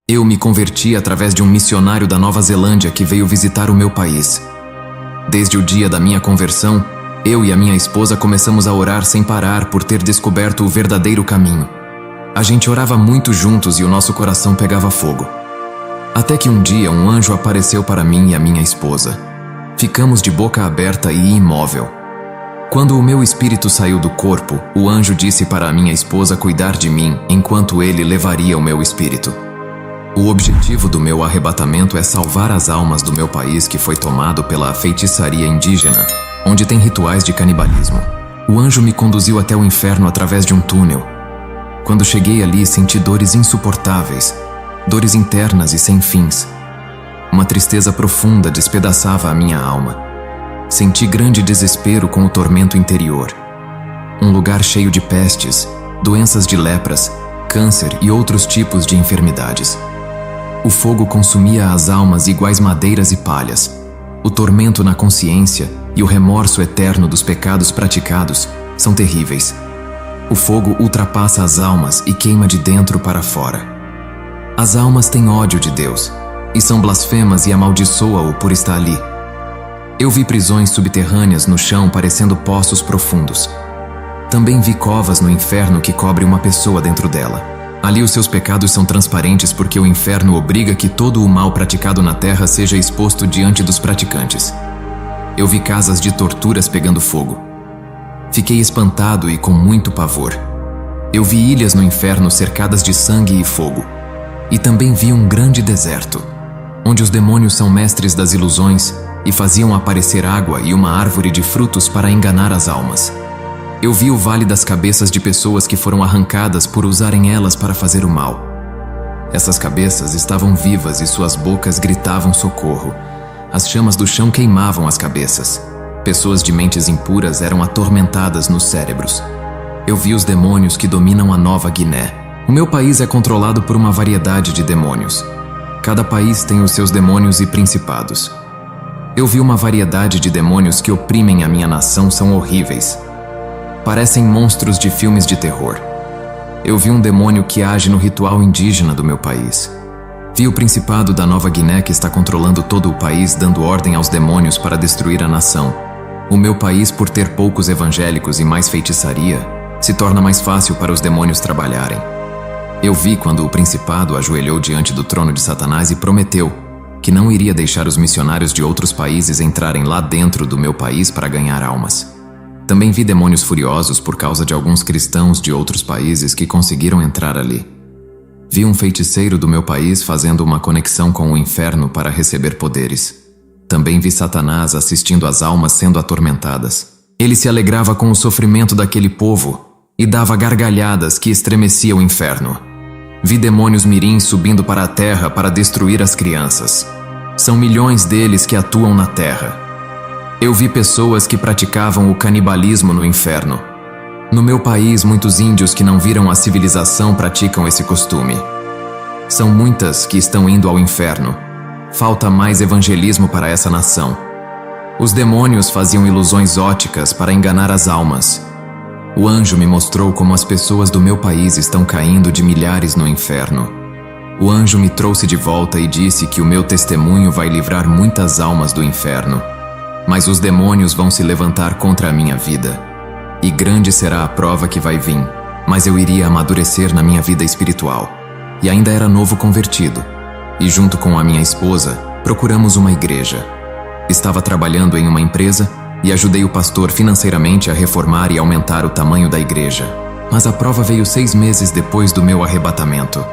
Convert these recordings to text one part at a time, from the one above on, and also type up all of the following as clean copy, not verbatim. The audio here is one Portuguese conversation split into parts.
Eu me converti através de um missionário da Nova Zelândia que veio visitar o meu país. Desde o dia da minha conversão, eu e a minha esposa começamos a orar sem parar por ter descoberto o verdadeiro caminho. A gente orava muito juntos e o nosso coração pegava fogo. Até que um dia um anjo apareceu para mim e a minha esposa. Ficamos de boca aberta e imóvel. Quando o meu espírito saiu do corpo, o anjo disse para a minha esposa cuidar de mim enquanto ele levaria o meu espírito. O objetivo do meu arrebatamento é salvar as almas do meu país que foi tomado pela feitiçaria indígena, onde tem rituais de canibalismo. O anjo me conduziu até o inferno através de um túnel. Quando cheguei ali, senti dores insuportáveis, dores internas e sem fins. Uma tristeza profunda despedaçava a minha alma. Senti grande desespero com o tormento interior. Um lugar cheio de pestes, doenças de lepras, câncer e outros tipos de enfermidades. O fogo consumia as almas iguais madeiras e palhas. O tormento na consciência e o remorso eterno dos pecados praticados são terríveis. O fogo ultrapassa as almas e queima de dentro para fora. As almas têm ódio de Deus e são blasfemas e amaldiçoam-o por estar ali. Eu vi prisões subterrâneas no chão parecendo poços profundos. Também vi covas no inferno que cobrem uma pessoa dentro dela. Ali os seus pecados são transparentes porque o inferno obriga que todo o mal praticado na terra seja exposto diante dos praticantes. Eu vi casas de torturas pegando fogo. Fiquei espantado e com muito pavor. Eu vi ilhas no inferno cercadas de sangue e fogo. E também vi um grande deserto, onde os demônios são mestres das ilusões e faziam aparecer água e uma árvore de frutos para enganar as almas. Eu vi o vale das cabeças de pessoas que foram arrancadas por usarem elas para fazer o mal. Essas cabeças estavam vivas e suas bocas gritavam socorro. As chamas do chão queimavam as cabeças. Pessoas de mentes impuras eram atormentadas nos cérebros. Eu vi os demônios que dominam a Nova Guiné. O meu país é controlado por uma variedade de demônios. Cada país tem os seus demônios e principados. Eu vi uma variedade de demônios que oprimem a minha nação, são horríveis. Parecem monstros de filmes de terror. Eu vi um demônio que age no ritual indígena do meu país. Vi o principado da Nova Guiné que está controlando todo o país, dando ordem aos demônios para destruir a nação. O meu país, por ter poucos evangélicos e mais feitiçaria, se torna mais fácil para os demônios trabalharem. Eu vi quando o principado ajoelhou diante do trono de Satanás e prometeu que não iria deixar os missionários de outros países entrarem lá dentro do meu país para ganhar almas. Também vi demônios furiosos por causa de alguns cristãos de outros países que conseguiram entrar ali. Vi um feiticeiro do meu país fazendo uma conexão com o inferno para receber poderes. Também vi Satanás assistindo às almas sendo atormentadas. Ele se alegrava com o sofrimento daquele povo e dava gargalhadas que estremeciam o inferno. Vi demônios mirins subindo para a terra para destruir as crianças. São milhões deles que atuam na terra. Eu vi pessoas que praticavam o canibalismo no inferno. No meu país, muitos índios que não viram a civilização praticam esse costume. São muitas que estão indo ao inferno. Falta mais evangelismo para essa nação. Os demônios faziam ilusões óticas para enganar as almas. O anjo me mostrou como as pessoas do meu país estão caindo de milhares no inferno. O anjo me trouxe de volta e disse que o meu testemunho vai livrar muitas almas do inferno. Mas os demônios vão se levantar contra a minha vida. E grande será a prova que vai vir, mas eu iria amadurecer na minha vida espiritual. E ainda era novo convertido. E junto com a minha esposa, procuramos uma igreja. Estava trabalhando em uma empresa e ajudei o pastor financeiramente a reformar e aumentar o tamanho da igreja. Mas a prova veio 6 meses depois do meu arrebatamento.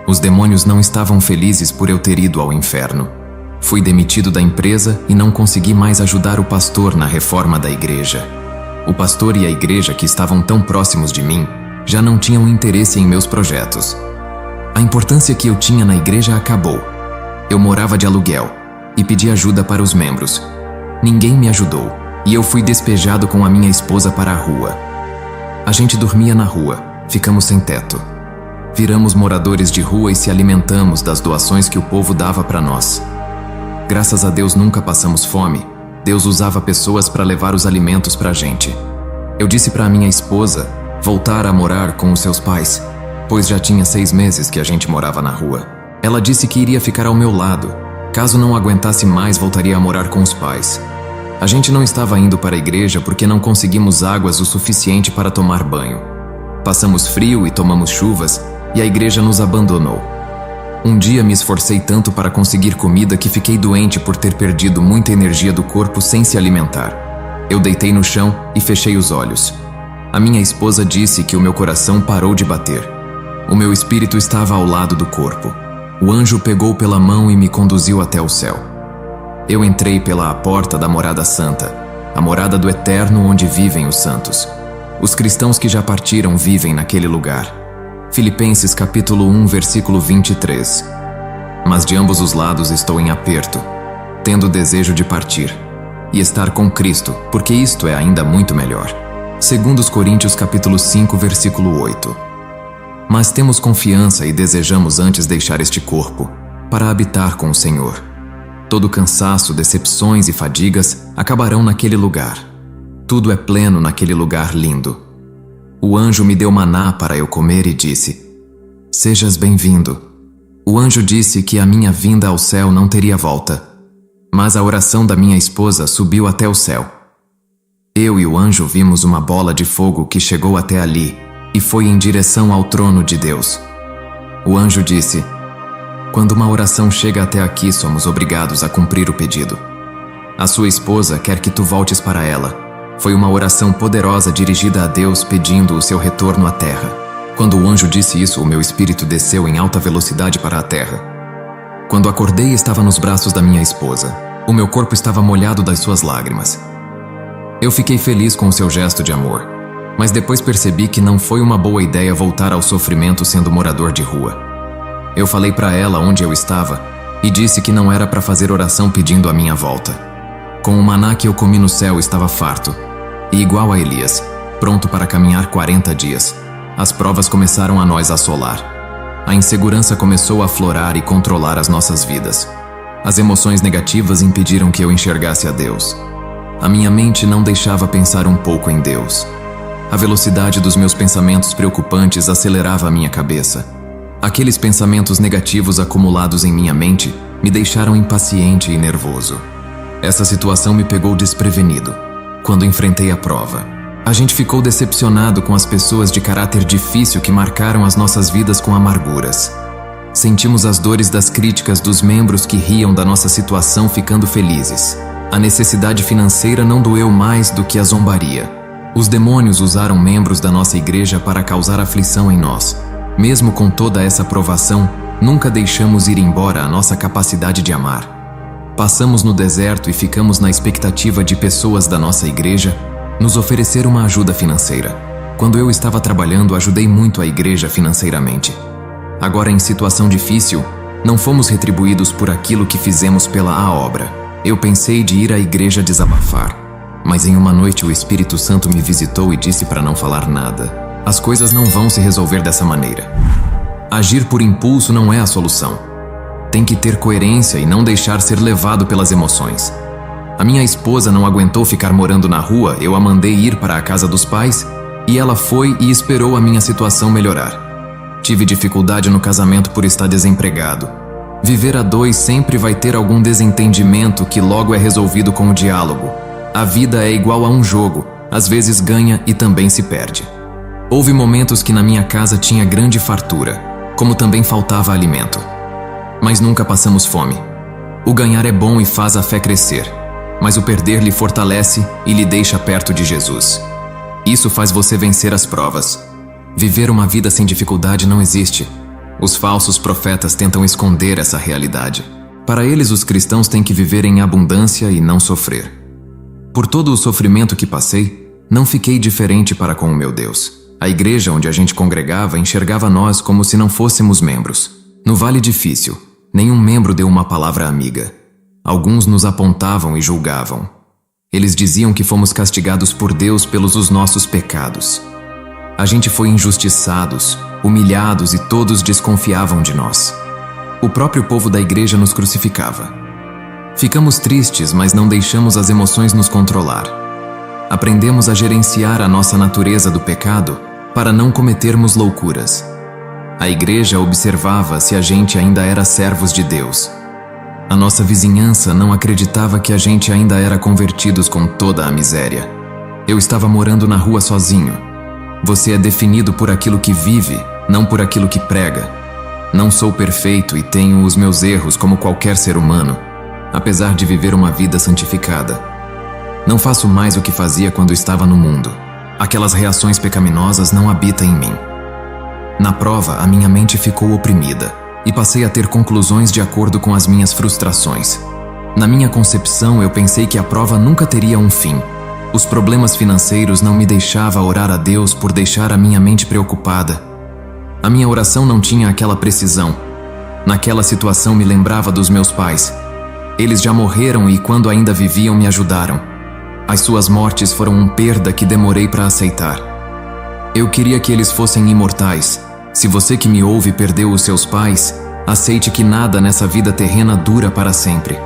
Os demônios não estavam felizes por eu ter ido ao inferno. Fui demitido da empresa e não consegui mais ajudar o pastor na reforma da igreja. O pastor e a igreja, que estavam tão próximos de mim, já não tinham interesse em meus projetos. A importância que eu tinha na igreja acabou. Eu morava de aluguel e pedi ajuda para os membros. Ninguém me ajudou e eu fui despejado com a minha esposa para a rua. A gente dormia na rua, ficamos sem teto. Viramos moradores de rua e se alimentamos das doações que o povo dava para nós. Graças a Deus nunca passamos fome. Deus usava pessoas para levar os alimentos para a gente. Eu disse para a minha esposa voltar a morar com os seus pais, pois já tinha 6 meses que a gente morava na rua. Ela disse que iria ficar ao meu lado. Caso não aguentasse mais, voltaria a morar com os pais. A gente não estava indo para a igreja porque não conseguimos águas o suficiente para tomar banho. Passamos frio e tomamos chuvas, e a igreja nos abandonou. Um dia me esforcei tanto para conseguir comida que fiquei doente por ter perdido muita energia do corpo sem se alimentar. Eu deitei no chão e fechei os olhos. A minha esposa disse que o meu coração parou de bater. O meu espírito estava ao lado do corpo. O anjo pegou pela mão e me conduziu até o céu. Eu entrei pela porta da morada santa, a morada do eterno onde vivem os santos. Os cristãos que já partiram vivem naquele lugar. Filipenses capítulo 1, versículo 23. Mas de ambos os lados estou em aperto, tendo desejo de partir e estar com Cristo, porque isto é ainda muito melhor. 2 Coríntios capítulo 5, versículo 8. Mas temos confiança e desejamos antes deixar este corpo, para habitar com o Senhor. Todo cansaço, decepções e fadigas acabarão naquele lugar. Tudo é pleno naquele lugar lindo. O anjo me deu maná para eu comer e disse: Sejas bem-vindo. O anjo disse que a minha vinda ao céu não teria volta, mas a oração da minha esposa subiu até o céu. Eu e o anjo vimos uma bola de fogo que chegou até ali e foi em direção ao trono de Deus. O anjo disse: Quando uma oração chega até aqui, somos obrigados a cumprir o pedido. A sua esposa quer que tu voltes para ela. Foi uma oração poderosa dirigida a Deus pedindo o seu retorno à terra. Quando o anjo disse isso, o meu espírito desceu em alta velocidade para a terra. Quando acordei, estava nos braços da minha esposa. O meu corpo estava molhado das suas lágrimas. Eu fiquei feliz com o seu gesto de amor, mas depois percebi que não foi uma boa ideia voltar ao sofrimento sendo morador de rua. Eu falei para ela onde eu estava e disse que não era para fazer oração pedindo a minha volta. Com o maná que eu comi no céu, estava farto e igual a Elias, pronto para caminhar 40 dias. As provas começaram a nos assolar. A insegurança começou a aflorar e controlar as nossas vidas. As emoções negativas impediram que eu enxergasse a Deus. A minha mente não deixava pensar um pouco em Deus. A velocidade dos meus pensamentos preocupantes acelerava a minha cabeça. Aqueles pensamentos negativos acumulados em minha mente me deixaram impaciente e nervoso. Essa situação me pegou desprevenido quando enfrentei a prova. A gente ficou decepcionado com as pessoas de caráter difícil que marcaram as nossas vidas com amarguras. Sentimos as dores das críticas dos membros que riam da nossa situação ficando felizes. A necessidade financeira não doeu mais do que a zombaria. Os demônios usaram membros da nossa igreja para causar aflição em nós. Mesmo com toda essa provação, nunca deixamos ir embora a nossa capacidade de amar. Passamos no deserto e ficamos na expectativa de pessoas da nossa igreja nos oferecer uma ajuda financeira. Quando eu estava trabalhando, ajudei muito a igreja financeiramente. Agora, em situação difícil, não fomos retribuídos por aquilo que fizemos pela obra. Eu pensei de ir à igreja desabafar, mas em uma noite o Espírito Santo me visitou e disse para não falar nada. As coisas não vão se resolver dessa maneira. Agir por impulso não é a solução. Tem que ter coerência e não deixar ser levado pelas emoções. A minha esposa não aguentou ficar morando na rua, eu a mandei ir para a casa dos pais e ela foi e esperou a minha situação melhorar. Tive dificuldade no casamento por estar desempregado. Viver a dois sempre vai ter algum desentendimento que logo é resolvido com o diálogo. A vida é igual a um jogo, às vezes ganha e também se perde. Houve momentos que na minha casa tinha grande fartura, como também faltava alimento. Mas nunca passamos fome. O ganhar é bom e faz a fé crescer, mas o perder lhe fortalece e lhe deixa perto de Jesus. Isso faz você vencer as provas. Viver uma vida sem dificuldade não existe. Os falsos profetas tentam esconder essa realidade. Para eles, os cristãos têm que viver em abundância e não sofrer. Por todo o sofrimento que passei, não fiquei diferente para com o meu Deus. A igreja onde a gente congregava enxergava nós como se não fôssemos membros. No vale difícil, nenhum membro deu uma palavra amiga. Alguns nos apontavam e julgavam. Eles diziam que fomos castigados por Deus pelos os nossos pecados. A gente foi injustiçados, humilhados e todos desconfiavam de nós. O próprio povo da igreja nos crucificava. Ficamos tristes, mas não deixamos as emoções nos controlar. Aprendemos a gerenciar a nossa natureza do pecado para não cometermos loucuras. A igreja observava se a gente ainda era servos de Deus. A nossa vizinhança não acreditava que a gente ainda era convertidos com toda a miséria. Eu estava morando na rua sozinho. Você é definido por aquilo que vive, não por aquilo que prega. Não sou perfeito e tenho os meus erros como qualquer ser humano, apesar de viver uma vida santificada. Não faço mais o que fazia quando estava no mundo. Aquelas reações pecaminosas não habitam em mim. Na prova, a minha mente ficou oprimida e passei a ter conclusões de acordo com as minhas frustrações. Na minha concepção, eu pensei que a prova nunca teria um fim. Os problemas financeiros não me deixavam orar a Deus por deixar a minha mente preocupada. A minha oração não tinha aquela precisão. Naquela situação me lembrava dos meus pais. Eles já morreram e quando ainda viviam me ajudaram. As suas mortes foram uma perda que demorei para aceitar. Eu queria que eles fossem imortais. Se você que me ouve perdeu os seus pais, aceite que nada nessa vida terrena dura para sempre.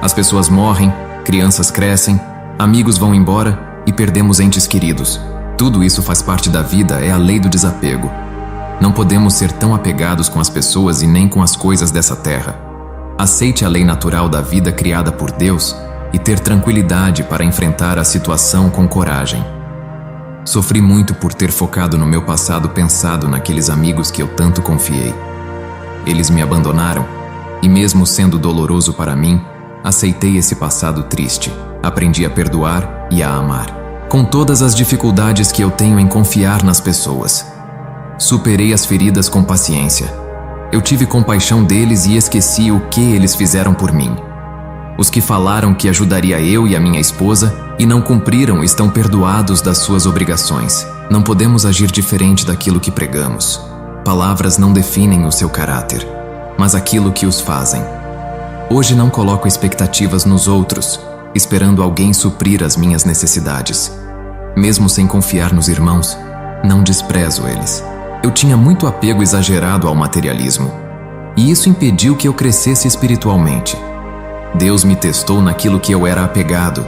As pessoas morrem, crianças crescem, amigos vão embora e perdemos entes queridos. Tudo isso faz parte da vida, é a lei do desapego. Não podemos ser tão apegados com as pessoas e nem com as coisas dessa terra. Aceite a lei natural da vida criada por Deus e ter tranquilidade para enfrentar a situação com coragem. Sofri muito por ter focado no meu passado pensado naqueles amigos que eu tanto confiei. Eles me abandonaram e mesmo sendo doloroso para mim, aceitei esse passado triste. Aprendi a perdoar e a amar. Com todas as dificuldades que eu tenho em confiar nas pessoas. Superei as feridas com paciência. Eu tive compaixão deles e esqueci o que eles fizeram por mim. Os que falaram que ajudaria eu e a minha esposa e não cumpriram estão perdoados das suas obrigações. Não podemos agir diferente daquilo que pregamos. Palavras não definem o seu caráter, mas aquilo que os fazem. Hoje não coloco expectativas nos outros, esperando alguém suprir as minhas necessidades. Mesmo sem confiar nos irmãos, não desprezo eles. Eu tinha muito apego exagerado ao materialismo, e isso impediu que eu crescesse espiritualmente. Deus me testou naquilo que eu era apegado.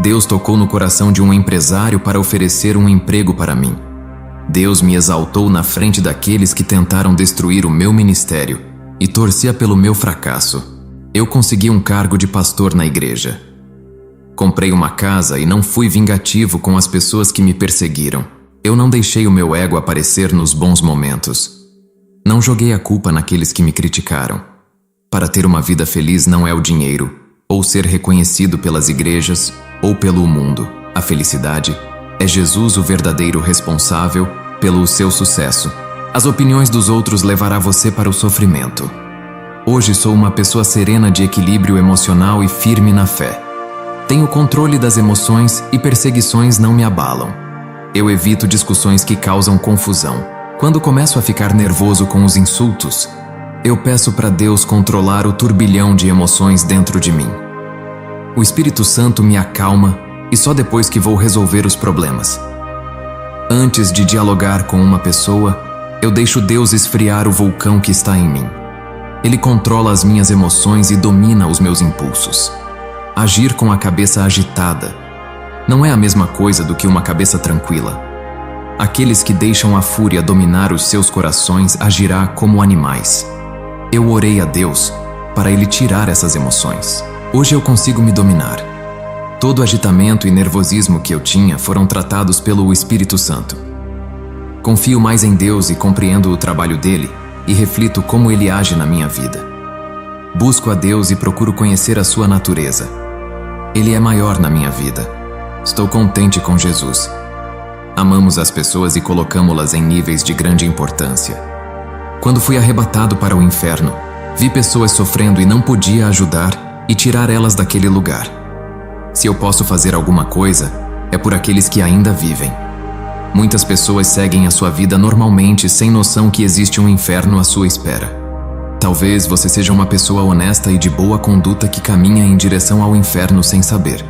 Deus tocou no coração de um empresário para oferecer um emprego para mim. Deus me exaltou na frente daqueles que tentaram destruir o meu ministério e torcia pelo meu fracasso. Eu consegui um cargo de pastor na igreja. Comprei uma casa e não fui vingativo com as pessoas que me perseguiram. Eu não deixei o meu ego aparecer nos bons momentos. Não joguei a culpa naqueles que me criticaram. Para ter uma vida feliz não é o dinheiro, ou ser reconhecido pelas igrejas, ou pelo mundo. A felicidade é Jesus o verdadeiro responsável pelo seu sucesso. As opiniões dos outros levará você para o sofrimento. Hoje sou uma pessoa serena de equilíbrio emocional e firme na fé. Tenho controle das emoções e perseguições não me abalam. Eu evito discussões que causam confusão. Quando começo a ficar nervoso com os insultos, eu peço para Deus controlar o turbilhão de emoções dentro de mim. O Espírito Santo me acalma e só depois que vou resolver os problemas. Antes de dialogar com uma pessoa, eu deixo Deus esfriar o vulcão que está em mim. Ele controla as minhas emoções e domina os meus impulsos. Agir com a cabeça agitada não é a mesma coisa do que uma cabeça tranquila. Aqueles que deixam a fúria dominar os seus corações agirá como animais. Eu orei a Deus para Ele tirar essas emoções. Hoje eu consigo me dominar. Todo agitamento e nervosismo que eu tinha foram tratados pelo Espírito Santo. Confio mais em Deus e compreendo o trabalho dele e reflito como ele age na minha vida. Busco a Deus e procuro conhecer a sua natureza. Ele é maior na minha vida. Estou contente com Jesus. Amamos as pessoas e colocamo-las em níveis de grande importância. Quando fui arrebatado para o inferno, vi pessoas sofrendo e não podia ajudar e tirar elas daquele lugar. Se eu posso fazer alguma coisa, é por aqueles que ainda vivem. Muitas pessoas seguem a sua vida normalmente sem noção que existe um inferno à sua espera. Talvez você seja uma pessoa honesta e de boa conduta que caminha em direção ao inferno sem saber.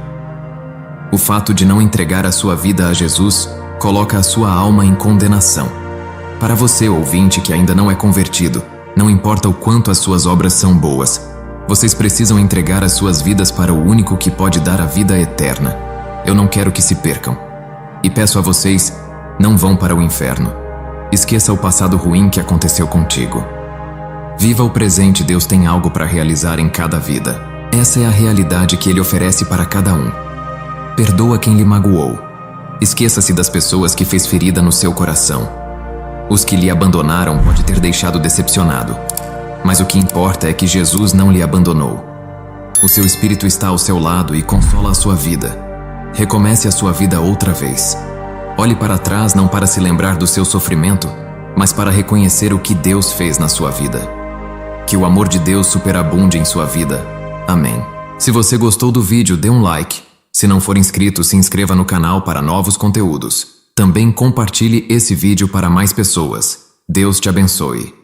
O fato de não entregar a sua vida a Jesus coloca a sua alma em condenação. Para você, ouvinte, que ainda não é convertido, não importa o quanto as suas obras são boas, vocês precisam entregar as suas vidas para o único que pode dar a vida eterna. Eu não quero que se percam. E peço a vocês, não vão para o inferno. Esqueça o passado ruim que aconteceu contigo. Viva o presente, Deus tem algo para realizar em cada vida. Essa é a realidade que Ele oferece para cada um. Perdoa quem lhe magoou. Esqueça-se das pessoas que fez ferida no seu coração. Os que lhe abandonaram pode ter deixado decepcionado. Mas o que importa é que Jesus não lhe abandonou. O seu Espírito está ao seu lado e consola a sua vida. Recomece a sua vida outra vez. Olhe para trás não para se lembrar do seu sofrimento, mas para reconhecer o que Deus fez na sua vida. Que o amor de Deus superabunde em sua vida. Amém. Se você gostou do vídeo, dê um like. Se não for inscrito, se inscreva no canal para novos conteúdos. Também compartilhe esse vídeo para mais pessoas. Deus te abençoe.